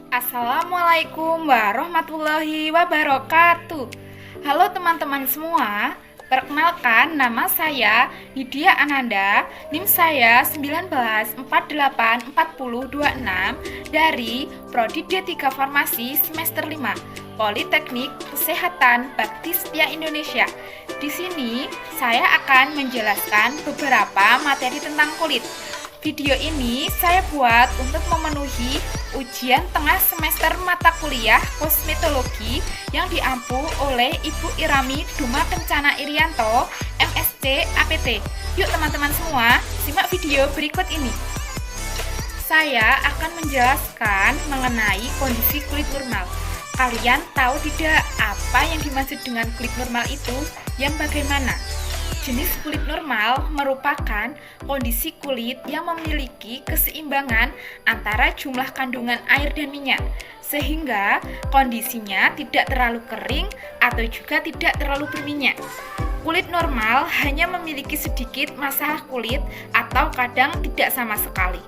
Assalamualaikum warahmatullahi wabarakatuh. Halo teman-teman semua, perkenalkan nama saya Nidia Ananda, NIM saya 19484026 dari Prodi D3 Farmasi semester 5, Politeknik Kesehatan Bakti Setia Indonesia. Di sini saya akan menjelaskan beberapa materi tentang kulit. Video ini saya buat untuk memenuhi ujian tengah semester mata kuliah kosmetologi yang diampu oleh Ibu Irami Duma Kencana Irianto, MSc APT. Yuk teman-teman semua, simak video berikut ini. Saya akan menjelaskan mengenai kondisi kulit normal. Kalian tahu tidak apa yang dimaksud dengan kulit normal itu? Yang bagaimana? Jenis kulit normal merupakan kondisi kulit yang memiliki keseimbangan antara jumlah kandungan air dan minyak, sehingga kondisinya tidak terlalu kering atau juga tidak terlalu berminyak. Kulit normal hanya memiliki sedikit masalah kulit atau kadang tidak sama sekali.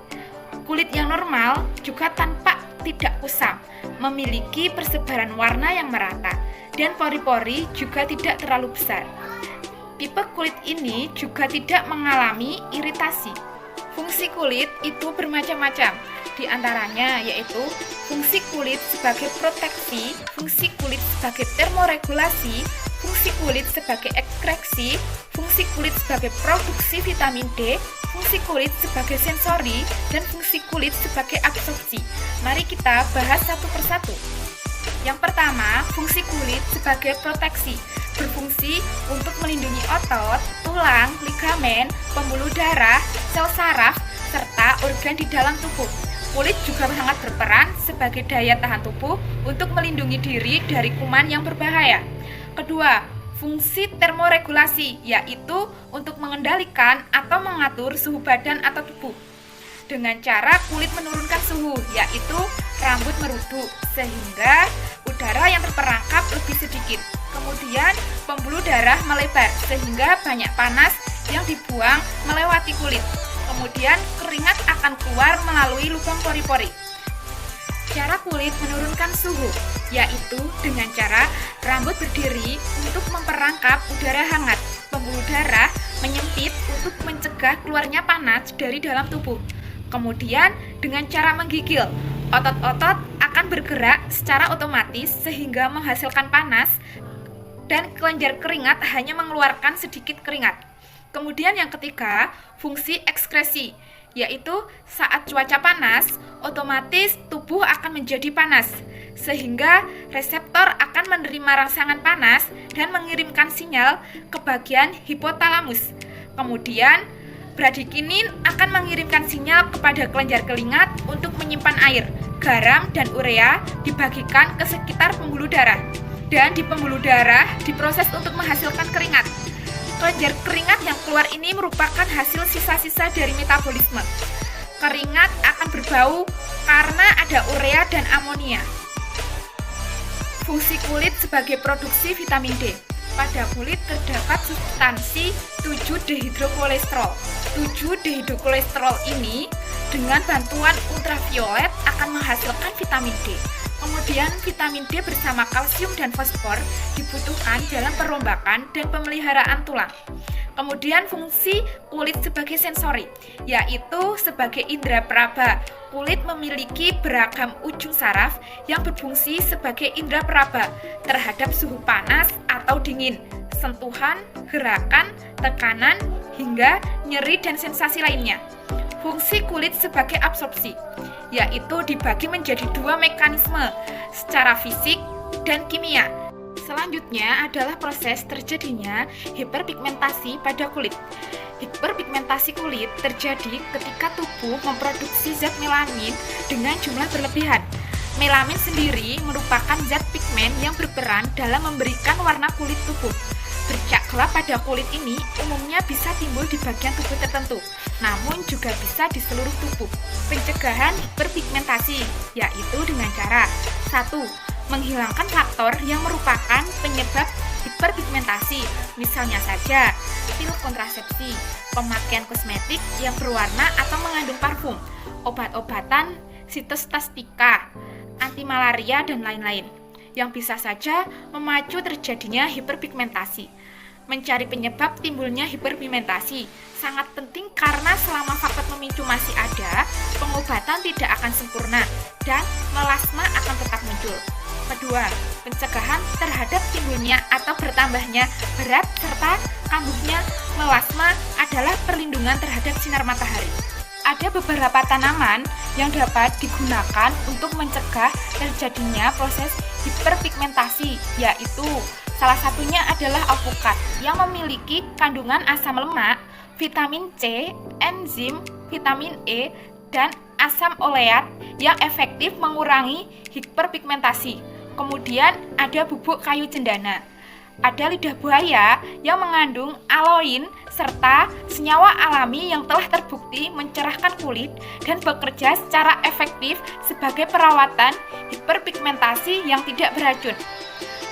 Kulit yang normal juga tampak tidak kusam, memiliki persebaran warna yang merata, dan pori-pori juga tidak terlalu besar. Tipe kulit ini juga tidak mengalami iritasi. Fungsi kulit itu bermacam-macam, di antaranya yaitu fungsi kulit sebagai proteksi, fungsi kulit sebagai termoregulasi, fungsi kulit sebagai ekstraksi, fungsi kulit sebagai produksi vitamin D, fungsi kulit sebagai sensori, dan fungsi kulit sebagai absorpsi. Mari kita bahas satu persatu. Yang pertama, fungsi kulit sebagai proteksi, berfungsi untuk melindungi otot, tulang, ligamen, pembuluh darah, sel saraf, serta organ di dalam tubuh. Kulit juga sangat berperan sebagai daya tahan tubuh untuk melindungi diri dari kuman yang berbahaya. Kedua, fungsi termoregulasi, yaitu untuk mengendalikan atau mengatur suhu badan atau tubuh. Dengan cara kulit menurunkan suhu, yaitu rambut meruduk, sehingga udara yang terperangkap lebih sedikit. Kemudian pembuluh darah melebar, sehingga banyak panas yang dibuang melewati kulit. Kemudian keringat akan keluar melalui lubang pori-pori. Cara kulit menurunkan suhu, yaitu dengan cara rambut berdiri untuk memperangkap udara hangat. Pembuluh darah menyempit untuk mencegah keluarnya panas dari dalam tubuh. Kemudian dengan cara menggigil, otot-otot akan bergerak secara otomatis sehingga menghasilkan panas dan kelenjar keringat hanya mengeluarkan sedikit keringat. Kemudian yang ketiga, fungsi ekskresi, yaitu saat cuaca panas, otomatis tubuh akan menjadi panas, sehingga reseptor akan menerima rangsangan panas dan mengirimkan sinyal ke bagian hipotalamus. Kemudian bradikinin akan mengirimkan sinyal kepada kelenjar keringat untuk menyimpan air. Garam dan urea dibagikan ke sekitar pembuluh darah, dan di pembuluh darah diproses untuk menghasilkan keringat. Kelenjar keringat yang keluar ini merupakan hasil sisa-sisa dari metabolisme. Keringat akan berbau karena ada urea dan amonia. Fungsi kulit sebagai produksi vitamin D. Pada kulit terdapat substansi 7-dehidrokolesterol. 7-dehidrokolesterol ini dengan bantuan ultraviolet akan menghasilkan vitamin D. Kemudian vitamin D bersama kalsium dan fosfor dibutuhkan dalam perombakan dan pemeliharaan tulang. Kemudian fungsi kulit sebagai sensori, yaitu sebagai indera peraba. Kulit memiliki beragam ujung saraf yang berfungsi sebagai indera peraba terhadap suhu panas atau dingin, sentuhan, gerakan, tekanan, hingga nyeri dan sensasi lainnya. Fungsi kulit sebagai absorpsi, yaitu dibagi menjadi dua mekanisme, secara fisik dan kimia. Selanjutnya adalah proses terjadinya hiperpigmentasi pada kulit. Hiperpigmentasi kulit terjadi ketika tubuh memproduksi zat melamin dengan jumlah berlebihan. Melamin sendiri merupakan zat pigmen yang berperan dalam memberikan warna kulit tubuh. Bercak gelap pada kulit ini umumnya bisa timbul di bagian tubuh tertentu, namun juga bisa di seluruh tubuh. Pencegahan hiperpigmentasi, yaitu dengan cara 1. Menghilangkan faktor yang merupakan penyebab hiperpigmentasi, misalnya saja pil kontrasepsi, pemakaian kosmetik yang berwarna atau mengandung parfum, obat-obatan sitostastika, seperti malaria dan lain-lain, yang bisa saja memacu terjadinya hiperpigmentasi. Mencari penyebab timbulnya hiperpigmentasi sangat penting karena selama faktor pemicu masih ada, pengobatan tidak akan sempurna dan melasma akan tetap muncul. Kedua, pencegahan terhadap timbulnya atau bertambahnya berat serta kambuhnya melasma adalah perlindungan terhadap sinar matahari. Ada beberapa tanaman yang dapat digunakan untuk mencegah terjadinya proses hiperpigmentasi, yaitu salah satunya adalah alpukat yang memiliki kandungan asam lemak, vitamin C, enzim, vitamin E, dan asam oleat yang efektif mengurangi hiperpigmentasi. Kemudian ada bubuk kayu cendana. Ada lidah buaya yang mengandung aloin serta senyawa alami yang telah terbukti mencerahkan kulit dan bekerja secara efektif sebagai perawatan hiperpigmentasi yang tidak beracun.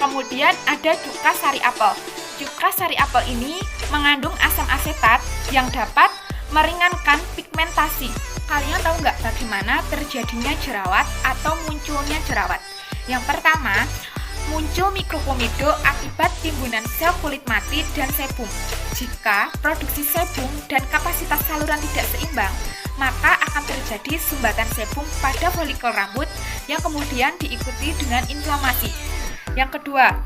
Kemudian ada cuka sari apel. Cuka sari apel ini mengandung asam asetat yang dapat meringankan pigmentasi. Kalian tahu nggak bagaimana terjadinya jerawat atau munculnya jerawat? Yang pertama, muncul mikrokomedo akibat timbunan sel kulit mati dan sebum. Jika produksi sebum dan kapasitas saluran tidak seimbang, maka akan terjadi sumbatan sebum pada folikel rambut yang kemudian diikuti dengan inflamasi. Yang kedua,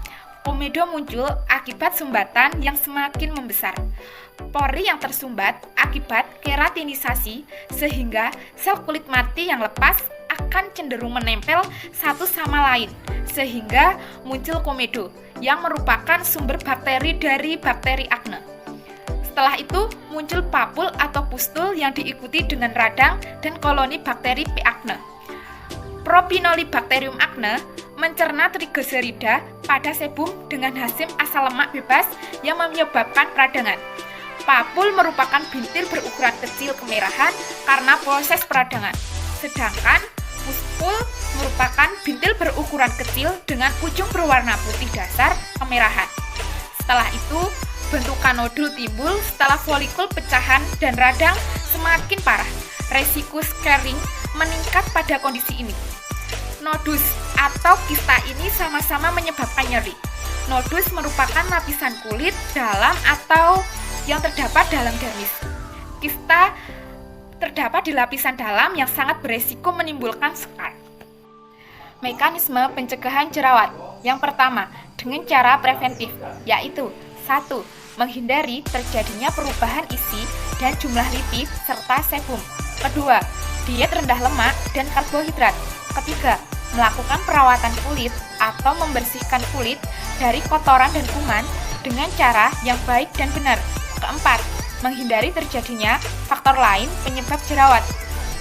komedo muncul akibat sumbatan yang semakin membesar. Pori yang tersumbat akibat keratinisasi sehingga sel kulit mati yang lepas akan cenderung menempel satu sama lain sehingga muncul komedo yang merupakan sumber bakteri dari bakteri akne. Setelah itu muncul papul atau pustul yang diikuti dengan radang dan koloni bakteri P. acne. Propionibacterium acne mencerna trigliserida pada sebum dengan hasil asam lemak bebas yang menyebabkan peradangan. Papul merupakan bintil berukuran kecil kemerahan karena proses peradangan, sedangkan puspul merupakan bintil berukuran kecil dengan ujung berwarna putih dasar kemerahan. Setelah itu, bentukan nodul timbul setelah folikul pecahan dan radang semakin parah. Resiko scarring meningkat pada kondisi ini. Nodus atau kista ini sama-sama menyebabkan nyeri. Nodus merupakan lapisan kulit dalam atau yang terdapat dalam dermis. Kista terdapat di lapisan dalam yang sangat beresiko menimbulkan skar. Mekanisme pencegahan jerawat. Yang pertama, dengan cara preventif, yaitu 1. Menghindari terjadinya perubahan isi dan jumlah lipid serta sebum. Kedua, diet rendah lemak dan karbohidrat. Ketiga, melakukan perawatan kulit atau membersihkan kulit dari kotoran dan kuman dengan cara yang baik dan benar. Keempat, menghindari terjadinya faktor lain penyebab jerawat.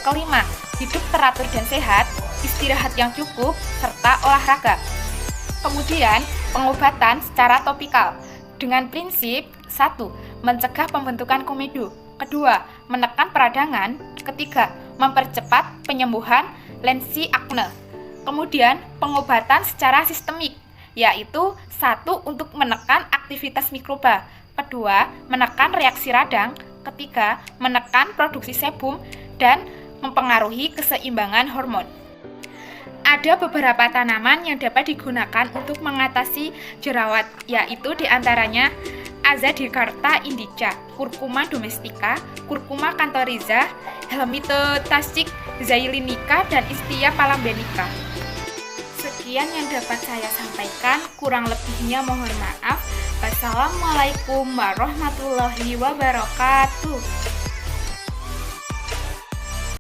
Kelima, hidup teratur dan sehat, istirahat yang cukup, serta olahraga. Kemudian, pengobatan secara topikal dengan prinsip 1. Mencegah pembentukan komedo. Kedua, menekan peradangan. Ketiga, mempercepat penyembuhan lensi akne. Kemudian, pengobatan secara sistemik, yaitu 1. Untuk menekan aktivitas mikroba. Kedua, menekan reaksi radang. Ketiga, menekan produksi sebum dan mempengaruhi keseimbangan hormon. Ada beberapa tanaman yang dapat digunakan untuk mengatasi jerawat, yaitu diantaranya Azadirachta indica, Curcuma domestica, Curcuma canthariza, Helmithotaxis zeylinica, dan Istia palambenica. Sekian yang dapat saya sampaikan, kurang lebihnya mohon maaf. Wassalamualaikum warahmatullahi wabarakatuh.